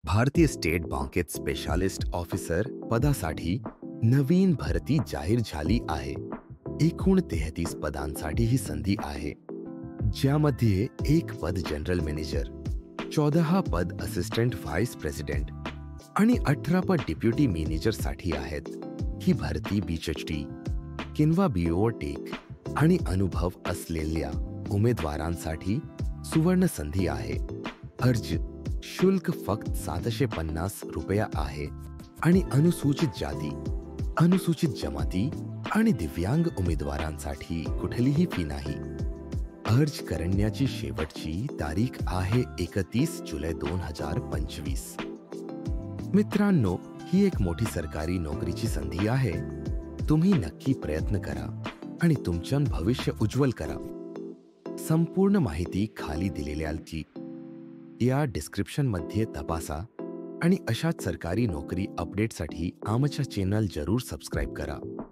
भारतीय स्टेट बँकेत specialist officer पदासाठी नवीन भरती जाहीर झाली आहे. एकूण 33 पदांसाठी ही संधी आहे, ज्यामध्ये एक पद जनरल मॅनेजर, 14 पद असिस्टंट व्हाईस प्रेसिडेंट आणि 18 पद डेप्युटी मॅनेजरसाठी आहेत. ही भरती BHD किंवा BO टेक आणि अनुभव असलेल्या उमेदवारांसाठी सुवर्ण संधी आहे. अर्ज शुल्क फक्त ₹750 आहे आणि अनुसूचित जाती, अनुसूचित जमाती आणि दिव्यांग उमेदवारांसाठी कुठलीही फी नाही. अर्ज करण्याची शेवटची तारीख आहे 31 जुलै 2025. मित्रांनो, ही एक मोठी सरकारी नोकरीची संधी आहे. तुम्ही नक्की प्रयत्न करा आणि तुमचं भविष्य उज्ज्वल करा. संपूर्ण माहिती खाली दिलेल्याची या डिस्क्रिप्शनमध्ये तपासा आणि अशाच सरकारी नोकरी अपडेटसाठी आमच्या चॅनल जरूर सबस्क्राईब करा.